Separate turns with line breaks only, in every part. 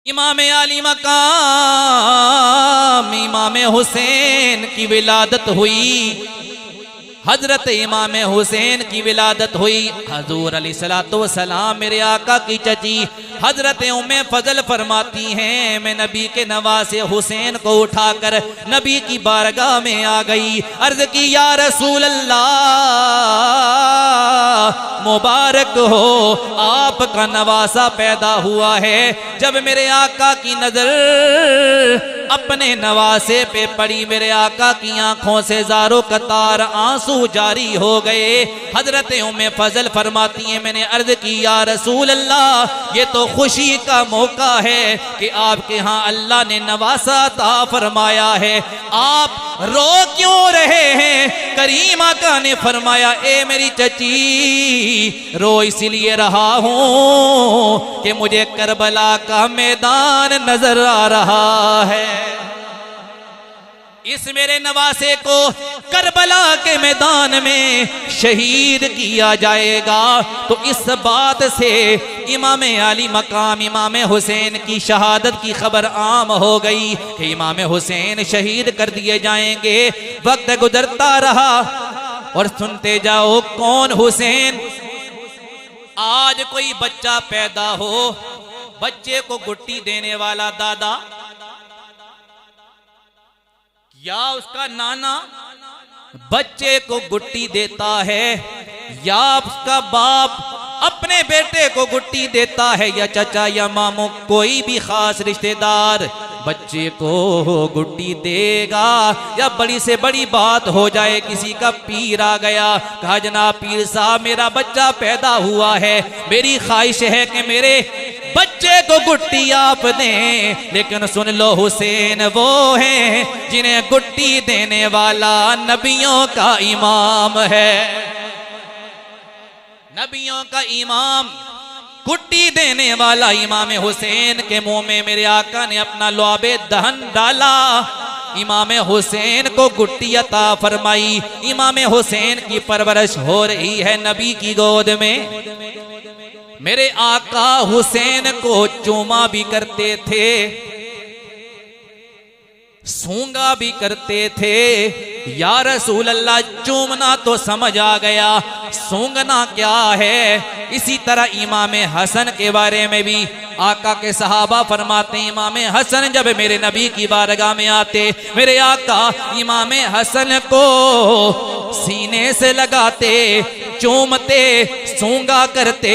इमाम आली मकाम इमाम हुसैन की विलादत हुई। हजरत इमाम हुसैन की विलादत हुई। हजूर अलैहिस्सलातु वस्सलाम मेरे आका की चची हजरत उम्मे फजल फरमाती हैं, मैं नबी के नवासे हुसैन को उठाकर नबी की बारगाह में आ गई। अर्ज की या रसूल अल्लाह, मुबारक हो आपका नवासा पैदा हुआ है। जब मेरे आका की नजर अपने नवासे पे पड़ी, मेरे आका की आंखों से ज़ारो कतार आंसू जारी हो गए। हजरत उम्मे फजल फरमाती हैं, मैंने अर्ज की या रसूल अल्लाह, ये तो खुशी का मौका है कि आपके यहाँ अल्लाह ने नवासा अता फरमाया है, आप रो क्यों रहे हैं? करीम आका ने फरमाया, ए मेरी चची, रो इसलिए रहा हूं कि मुझे करबला का मैदान नजर आ रहा है। इस मेरे नवासे को करबला के मैदान में शहीद किया जाएगा। तो इस बात से इमाम आली मकाम इमाम हुसैन की शहादत की खबर आम हो गई कि इमाम हुसैन शहीद कर दिए जाएंगे। वक्त गुजरता रहा और सुनते जाओ, कौन हुसैन? आज कोई बच्चा पैदा हो, बच्चे को गुट्टी देने वाला दादा या उसका नाना बच्चे को गुट्टी देता है, या उसका बाप अपने बेटे को गुट्टी देता है, या चाचा या मामू कोई भी खास रिश्तेदार बच्चे को गुट्टी देगा। या बड़ी से बड़ी बात हो जाए, किसी का पीर आ गया, कहा जनाब पीर साहब मेरा बच्चा पैदा हुआ है, मेरी ख्वाहिश है कि मेरे बच्चे को गुट्टी आप दें। लेकिन सुन लो, हुसैन वो हैं जिन्हें गुट्टी देने वाला नबियों का इमाम है। नबियों का इमाम, गुट्टी देने वाला इमाम हुसैन के मुंह में मेरे आका ने अपना लुआबे दहन डाला। इमाम हुसैन को गुट्टी अता फरमाई। इमाम हुसैन की परवरिश हो रही है नबी की गोद में। मेरे आका हुसैन को चूमा भी करते थे, सूंगा भी करते थे। या रसूल अल्लाह, चूमना तो समझ आ गया, सूंघना क्या है? इसी तरह इमाम हसन के बारे में भी आका के सहाबा फरमाते हैं, इमाम हसन जब मेरे नबी की बारगाह में आते, मेरे आका इमाम हसन को सीने से लगाते, चूमते, सूंगा करते।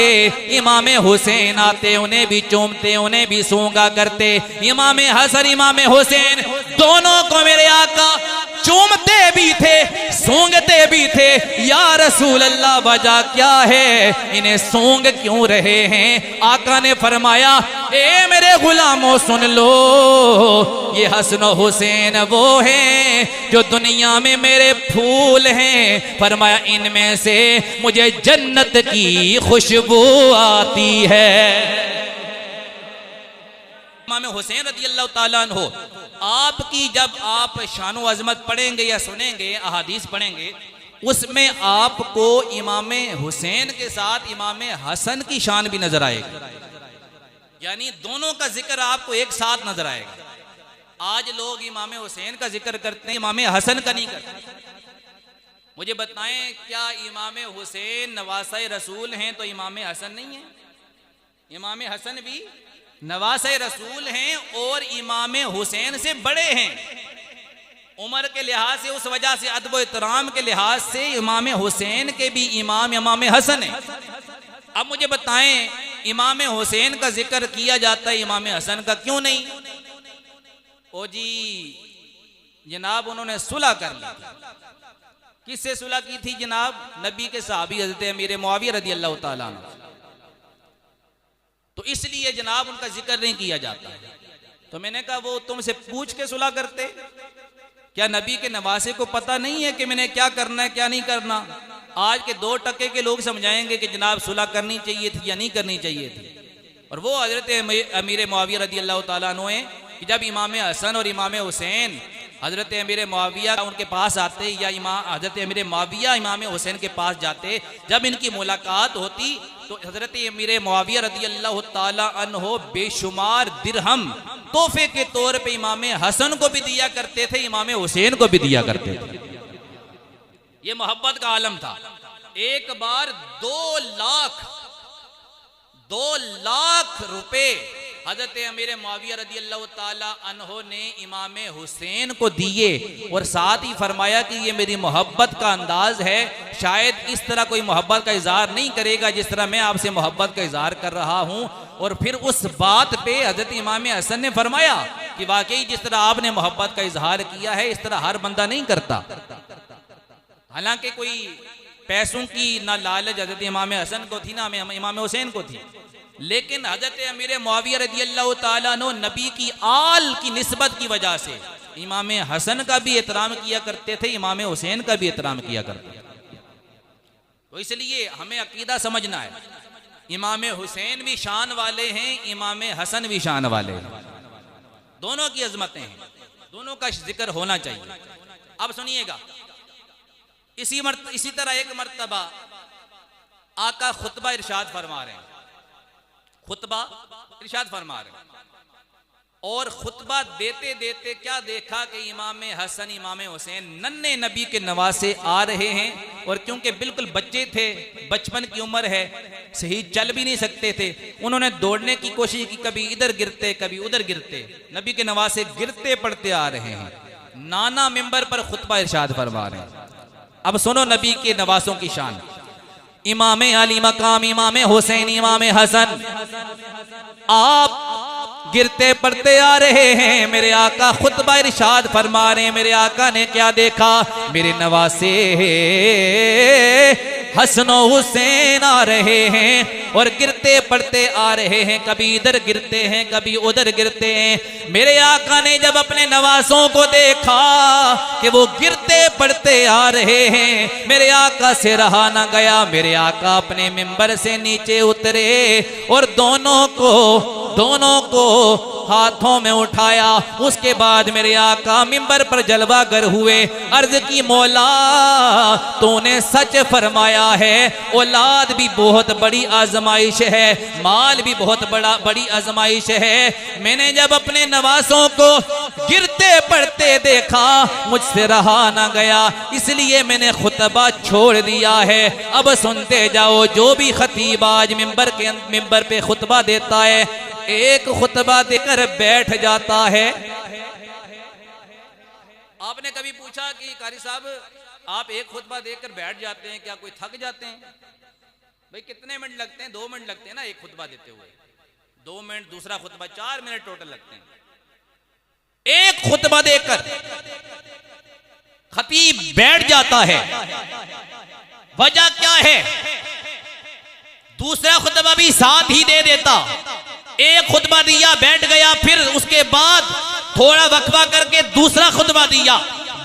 इमाम हुसैन आते, उन्हें भी चूमते, उन्हें भी सूंगा करते। इमाम हसन इमाम हुसैन दोनों को मेरे आका चूमते भी थे, सूंघते भी थे। या रसूल अल्लाह, वजह क्या है? इन्हें सूंघ क्यों रहे हैं? आका ने फरमाया, ए मेरे गुलामों सुन लो, ये हसन हुसैन वो हैं जो दुनिया में मेरे फूल हैं। फरमाया, इनमें से मुझे जन्नत की खुशबू आती है। इमाम हुसैन रज़ियल्लाहु ताला अन्हु, आपकी जब आप शान व अज़मत पढ़ेंगे या सुनेंगे, अहादीस पढ़ेंगे, उसमें आपको इमाम हुसैन के साथ इमाम हसन की शान भी नजर आएगी। यानी दोनों का जिक्र आपको एक साथ नजर आएगा। आज लोग इमाम हुसैन का जिक्र करते हैं, इमाम हसन का नहीं करते। मुझे बताएं, क्या इमाम हुसैन नवासा रसूल हैं तो इमाम हसन नहीं है? इमाम हसन भी नवासा रसूल हैं और इमाम हुसैन से बड़े हैं। उम्र के लिहाज से, उस वजह से, अदब व एहतराम के लिहाज से इमाम हुसैन के भी इमाम इमाम हसन है। अब मुझे बताएं, इमाम हुसैन का जिक्र किया जाता है, इमाम हसन का क्यों नहीं? ओ जी जनाब, उन्होंने सुलह कर ली। किससे सुलह की थी जनाब? नबी के सहाबी हज़रत अमीर मुआविया रज़ियल्लाहु ताला अन्हु। तो इसलिए जनाब उनका जिक्र नहीं किया जाता। तो मैंने कहा, वो तुमसे पूछ के सुलह करते? क्या नबी के नवासे को पता नहीं है कि मैंने क्या करना है, क्या नहीं करना? आज के 2 टके के लोग समझाएंगे कि जनाब सुलह करनी चाहिए थी या नहीं करनी चाहिए थी। और वो हजरत अमीर मुआविया रज़ियल्लाहु ताला अन्हु हैं कि जब इमाम हसन और इमाम हुसैन हजरत अमीर मुआविया उनके पास आते, या हजरत अमीर मुआविया इमाम हुसैन के पास जाते, जब इनकी मुलाकात होती तो हजरत अमीर मुआविया रदी अल्लाह ताला अन्हो बेशुमार दिरहम तोहफे के तौर पे इमाम हसन को भी दिया करते थे, इमाम हुसैन को भी दिया करते थे। ये मोहब्बत का आलम था। एक बार 2 लाख रुपए हजरत अमीर मुआविया रदी अल्लाह ताला अन्हो ने इमाम हुसैन को दिए और साथ ही फरमाया कि ये मेरी मोहब्बत का अंदाज है, शायद इस तरह कोई मोहब्बत का इजहार नहीं करेगा जिस तरह मैं आपसे मोहब्बत का इजहार कर रहा हूँ। और फिर उस बात पे हजरत इमाम हसन ने फरमाया कि वाकई जिस तरह आपने मोहब्बत का इजहार किया है इस तरह हर बंदा नहीं करता। हालांकि कोई पैसों की ना लालच हजरत इमाम हसन को थी ना इमाम हुसैन को थी, लेकिन हजरत अमीर मुआविया रदी अल्लाह ताला अन्हु नबी की आल की निस्बत की वजह से इमाम हसन का भी एहतराम किया करते थे, इमाम हुसैन का भी एहतराम किया करते थे। तो इसलिए हमें अकीदा समझना है, इमाम हुसैन भी शान वाले हैं, इमाम हसन भी शान वाले हैं, दोनों की अजमतें हैं, दोनों का जिक्र होना चाहिए। अब सुनिएगा, इसी तरह एक मर्तबा आका खुतबा इरशाद फरमा रहे हैं, खुतबा इरशाद फरमा रहे हैं, और खुतबा देते देते क्या देखा कि इमाम हसन इमाम हुसैन नन्हे नबी के नवासे आ रहे हैं, और क्योंकि बिल्कुल बच्चे थे, बचपन की उम्र है, सही चल भी नहीं सकते थे, उन्होंने दौड़ने की कोशिश की, कभी इधर गिरते कभी उधर गिरते, नबी के नवासे गिरते पड़ते आ रहे हैं। नाना मिंबर पर खुतबा इरशाद फरमा रहे हैं। अब सुनो नबी के नवासों की शान। इमाम अली मकाम इमाम हुसैन इमाम हसन आप गिरते पड़ते आ रहे हैं, मेरे आका खुतबा इरशाद फरमा रहे हैं, मेरे आका ने क्या देखा, मेरे नवासे हसन हुसैन आ रहे हैं और गिरते पड़ते आ रहे हैं, कभी इधर गिरते हैं कभी उधर गिरते हैं। मेरे आका ने जब अपने नवासों को देखा कि वो गिरते पड़ते आ रहे हैं, मेरे आका से रहा ना गया, मेरे आका अपने मिंबर से नीचे उतरे और दोनों को हाथों में उठाया। उसके बाद मेरे आका मिंबर पर जलवागर हुए, अर्ज की मौला तूने सच फरमाया है, औलाद भी बहुत बड़ी आजमाइश है, माल भी बहुत बड़ी आजमाइश है। मैंने जब अपने नवासों को गिरते पड़ते देखा, मुझसे रहा ना गया, इसलिए मैंने खुतबा छोड़ दिया है। अब सुनते जाओ, जो भी खतीब आज मिंबर पे खुतबा देता है, एक खुतबा देकर बैठ जाता है। आपने कभी पूछा कि कारी साहब आप एक खुतबा देकर बैठ जाते हैं, क्या कोई थक जाते हैं? भाई कितने मिनट लगते हैं? 2 मिनट लगते हैं ना एक खुतबा देते हुए, 2 मिनट, दूसरा खुतबा 4 मिनट टोटल लगते हैं। एक खुतबा देकर खतीब बैठ जाता है, वजह क्या है? दूसरा खुतबा भी साथ ही दे देता। एक खुतबा दिया, बैठ गया, फिर उसके बाद थोड़ा वक्फा करके दूसरा खुतबा दिया।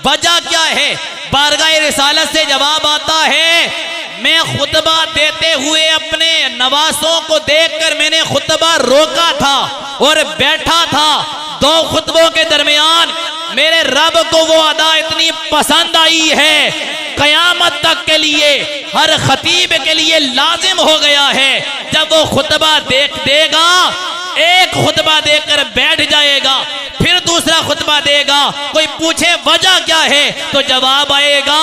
वजह क्या है? बारगाह रिसालत से जवाब आता है, मैं खुतबा देते हुए अपने नवासों को देखकर मैंने खुतबा रोका था और बैठा था। 2 खुतबों के दरमियान मेरे रब को वो अदा इतनी पसंद आई है, कयामत तक के लिए हर खतीब के लिए लाजिम हो गया है, जब वो खुतबा देगा, एक खुतबा देकर बैठ जाएगा, फिर दूसरा खुतबा देगा, कोई पूछे वजह क्या है तो जवाब आएगा,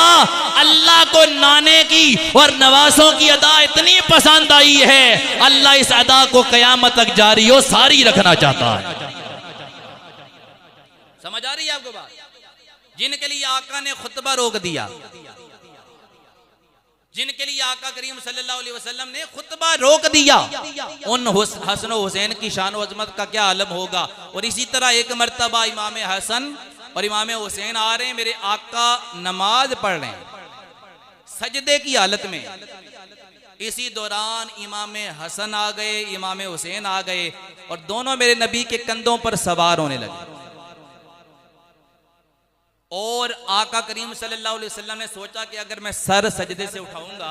अल्लाह को नाने की और नवासों की अदा इतनी पसंद आई है, अल्लाह इस अदा को कयामत तक जारी हो सारी रखना चाहता है। समझ आ रही है आपको बात? जिनके लिए आका ने खुतबा रोक दिया, जिनके लिए आका करीम सल्लल्लाहु अलैहि वसल्लम ने खुतबा रोक दिया, उन हसन हुसैन की शान व अजमत का क्या आलम होगा। और इसी तरह एक मर्तबा इमाम हसन और इमाम हुसैन आ रहे हैं, मेरे आका नमाज पढ़ रहे हैं सजदे की हालत में। इसी दौरान इमाम हसन आ गए, इमाम हुसैन आ गए और दोनों मेरे नबी के कंधों पर सवार होने लगे। और आका करीम सल्लल्लाहु अलैहि वसल्लम ने सोचा कि अगर मैं सर सजदे से उठाऊंगा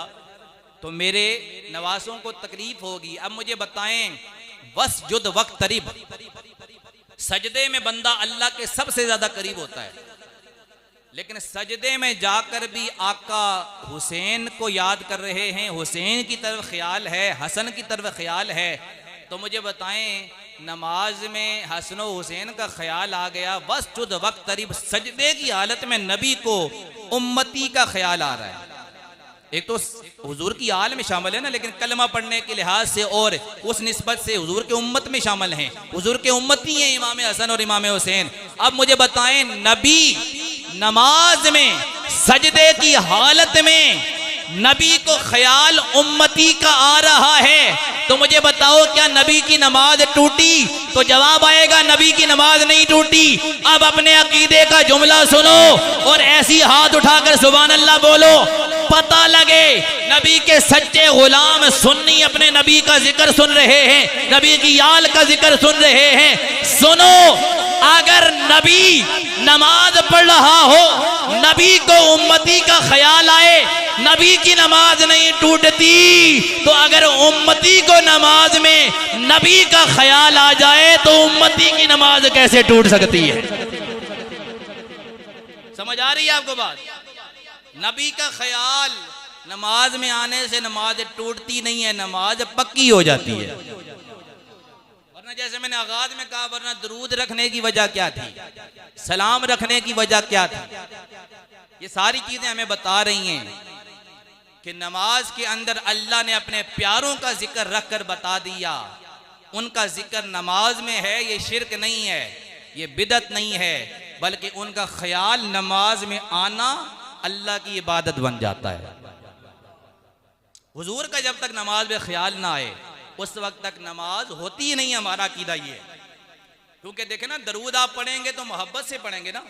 तो मेरे नवासों को तकलीफ होगी। अब मुझे बताएं, वस्जुद वक्त तरीब, सजदे में बंदा अल्लाह के सबसे ज्यादा करीब होता है, लेकिन सजदे में जाकर भी आका हुसैन को याद कर रहे हैं, हुसैन की तरफ ख्याल है, हसन की तरफ ख्याल है। तो मुझे बताएं, नमाज में हसन और हुसैन का ख्याल आ गया, बस चुद वक्त करीब सजदे की हालत में नबी को उम्मती का ख्याल आ रहा है। एक तो हुजूर की आल में शामिल है ना, लेकिन कलमा पढ़ने के लिहाज से और उस निस्बत से हुजूर के उम्मत में शामिल हैं, हुजूर के उम्मती हैं इमाम हसन और इमाम हुसैन। अब मुझे बताएं, नबी नमाज में सजदे की हालत में नबी को ख्याल उम्मती का आ रहा है, तो मुझे बताओ क्या नबी की नमाज टूटी? तो जवाब आएगा नबी की नमाज नहीं टूटी। अब अपने अकीदे का जुमला सुनो और ऐसी हाथ उठाकर सुभान अल्लाह बोलो, पता लगे नबी के सच्चे गुलाम सुन्नी अपने नबी का जिक्र सुन रहे हैं, नबी की आल का जिक्र सुन रहे हैं। सुनो, अगर नबी नमाज पढ़ रहा हो, नबी को उम्मती का ख्याल आए, नबी की नमाज नहीं टूटती, तो अगर उम्मती को नमाज में नबी का ख्याल आ जाए तो उम्मती की नमाज कैसे टूट सकती है? समझ आ रही है आपको बात? नबी का ख्याल नमाज में आने से नमाज टूटती नहीं है, नमाज पक्की हो जाती है। वरना जैसे मैंने आगाज में कहा, वरना दरूद रखने की वजह क्या थी, सलाम रखने की वजह क्या थी? ये सारी चीजें हमें बता रही हैं कि नमाज के अंदर अल्लाह ने अपने प्यारों का जिक्र रख कर बता दिया, उनका जिक्र नमाज में है, ये शिरक नहीं है, ये बिदत नहीं है, बल्कि उनका ख्याल नमाज में आना अल्लाह की इबादत बन जाता है। हुजूर का जब तक नमाज में ख्याल ना आए उस वक्त तक नमाज होती ही नहीं। हमारा अकीदा ये है, क्योंकि देखे ना, दरूद आप पढ़ेंगे तो मोहब्बत से पढ़ेंगे ना,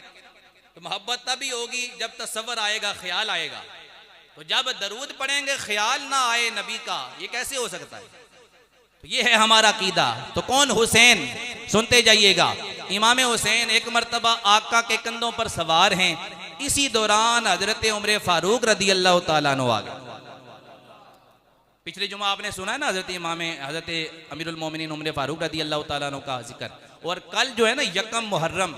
तो मोहब्बत तभी होगी जब तसव्वुर आएगा, ख्याल आएगा। तो जब दरूद पढ़ेंगे ख्याल ना आए नबी का, ये कैसे हो सकता है? तो ये है हमारा अकीदा। तो कौन? हुसैन। सुनते जाइएगा, इमाम हुसैन एक मर्तबा आका के कंधों पर सवार हैं। इसी दौरान हजरत उमर फारूक रदी अल्लाह तआला अन्हु आ गए। पिछले जुमा आपने सुना है ना हजरत अमीरुल मोमिनीन उमर फारूक रदी अल्लाह तआला अन्हु का जिक्र, और कल जो है ना यकम मुहर्रम,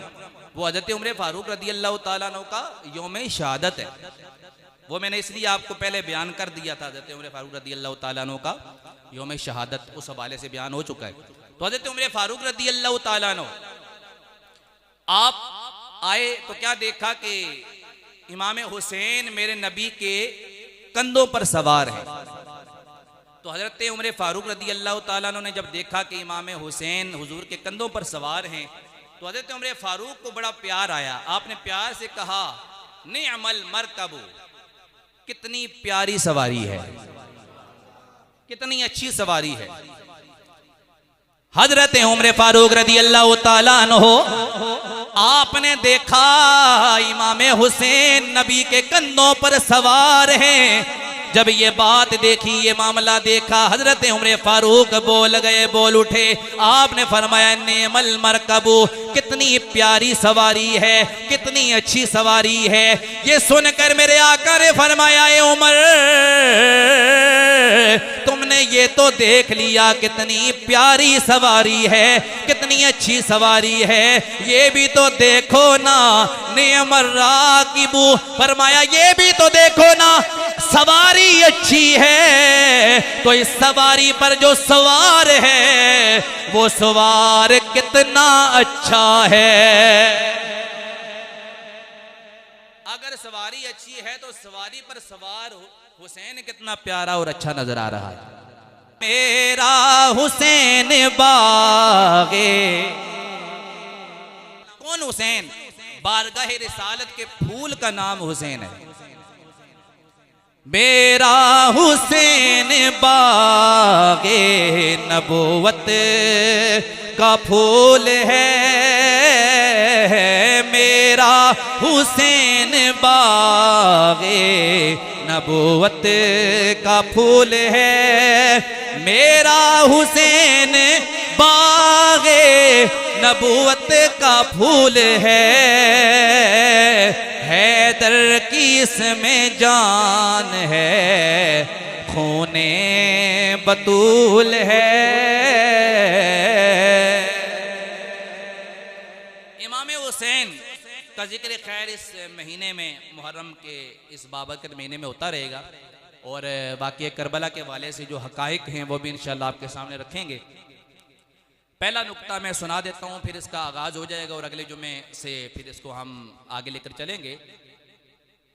वो हजरत उमर फारूक रदी अल्लाह तआला अन्हु का यौम शहादत है। वो मैंने इसलिए आपको पहले बयान कर दिया था, हजरत उमर फारूक रदी अल्लाह तआला अन्हु का यौम शहादत उस हवाले से बयान हो चुका है। तो हजरत उमर फारूक रदी अल्लाह तआला अन्हु आप आए तो क्या देखा कि इमाम हुसैन मेरे नबी के कंधों पर सवार है। तो हजरत उमर फारूक रदी अल्लाह तआला अन्हु ने जब देखा कि इमाम हुसैन हुजूर के कंधों पर सवार हैं, तो हजरत उमर फारूक को बड़ा प्यार आया। आपने प्यार से कहा, निअमल मरकबू, कितनी प्यारी सवारी है, कितनी अच्छी सवारी है। हजरत उमर फारूक रदी अल्लाह तआला अन्हु आपने देखा इमाम हुसैन नबी के कंधों पर सवार हैं। जब ये बात देखी, ये मामला देखा, हजरत उमर फारूक बोल गए, बोल उठे। आपने फरमाया, नेमल मरकबू, कितनी प्यारी सवारी है, कितनी अच्छी सवारी है। ये सुनकर मेरे आका ने फरमाया, ए उमर, तुमने ये तो देख लिया कितनी प्यारी सवारी है, कितनी अच्छी सवारी है, ये भी तो देखो ना। नेमर राकिबू, फरमाया ये भी तो देखो ना, सवारी अच्छी है, तो इस सवारी पर जो सवार है वो सवार कितना अच्छा है। अगर सवारी अच्छी है तो सवारी पर सवार हुसैन कितना प्यारा और अच्छा नजर आ रहा है। मेरा हुसैन बागे, कौन हुसैन? बारगाह रिसालत के फूल का नाम हुसैन है। मेरा हुसैन बागे नबूवत का फूल है, मेरा हुसैन बागे नबूवत का फूल है, मेरा हुसैन बागे नबूवत का फूल है। हैदर की इसमें जान है, खूने बतूल है। इमाम हुसैन का जिक्र खैर इस महीने में, मुहर्रम के इस बाबरकत महीने में होता रहेगा, और बाकी करबला के वाले से जो हकाइक हैं वो भी इंशाल्लाह आपके सामने रखेंगे। पहला नुक्ता मैं सुना देता हूँ, फिर इसका आगाज़ हो जाएगा और अगले जुमे से फिर इसको हम आगे लेकर चलेंगे।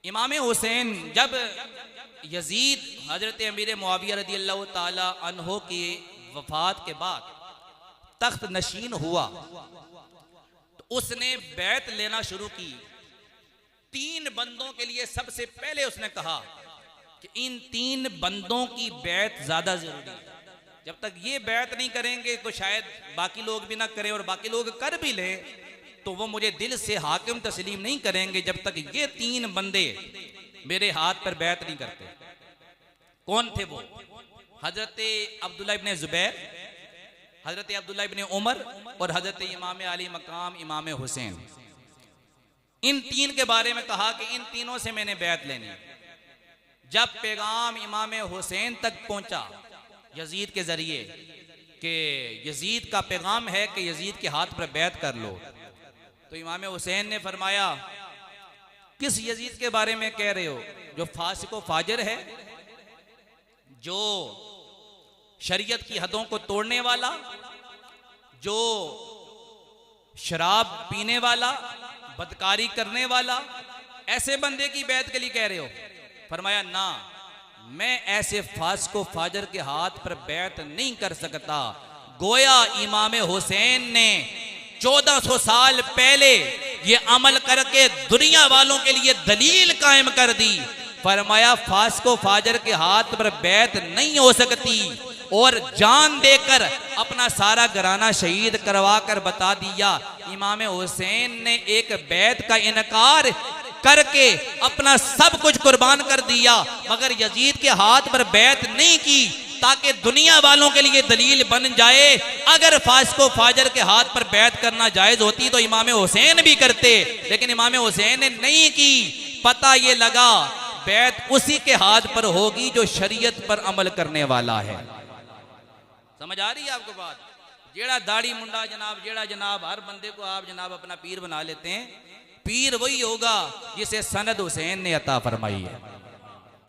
इमाम हुसैन जब यजीद हजरत अमीर मुआविया रदी अल्लाह ताला अन्हो की वफात के बाद तख्त नशीन हुआ तो उसने बैत लेना शुरू की। 3 बंदों के लिए सबसे पहले उसने कहा कि इन 3 बंदों की बैत ज्यादा जरूरी है। जब तक ये बैत नहीं करेंगे तो शायद बाकी लोग भी ना करें, और बाकी लोग कर भी लें तो वो मुझे दिल से हाकिम तस्लीम नहीं करेंगे जब तक ये 3 बंदे मेरे हाथ पर बैत नहीं करते। कौन थे वो? हजरत अब्दुल्ला इब्ने जुबैर, हजरत अब्दुल्ला इब्ने उमर और हजरत इमाम अली मकाम इमाम हुसैन। इन 3 के बारे में कहा कि इन तीनों से मैंने बैत लेनी। जब पैगाम इमाम हुसैन तक पहुंचा यजीद के जरिए कि यजीद का पैगाम है कि यजीद के हाथ पर बैत कर लो, तो इमाम हुसैन ने फरमाया किस यजीद के बारे में कह रहे हो? जो फासिको फाजिर है, जो शरीयत की हदों को तोड़ने वाला, जो शराब पीने वाला, बदकारी करने वाला, ऐसे बंदे की बैत के लिए कह रहे हो? फरमाया ना, मैं ऐसे फासिको फाजिर के हाथ पर बैत नहीं कर सकता। गोया इमाम हुसैन ने 1400 साल पहले ये अमल करके दुनिया वालों के लिए दलील कायम कर दी। फरमाया फासिको फाजिर के हाथ पर बैत नहीं हो सकती, और जान देकर अपना सारा घराना शहीद करवा कर बता दिया। इमाम हुसैन ने एक बैत का इनकार करके अपना सब कुछ कुर्बान कर दिया, मगर यजीद के हाथ पर बैत नहीं की ताकि दुनिया वालों के लिए दलील बन जाए। अगर फासिको फाजिर के हाथ पर बैत करना जायज होती तो इमाम हुसैन भी करते, लेकिन इमाम हुसैन ने नहीं की। पता ये लगा बैत उसी के हाथ पर होगी जो शरीयत पर अमल करने वाला है। समझ आ रही है आपको बात? जेड़ा दाढ़ी मुंडा जनाब, जेड़ा जनाब हर बंदे को आप जनाब अपना पीर बना लेते हैं, पीर वही होगा जिसे सनद हुसैन ने अता फरमाई है।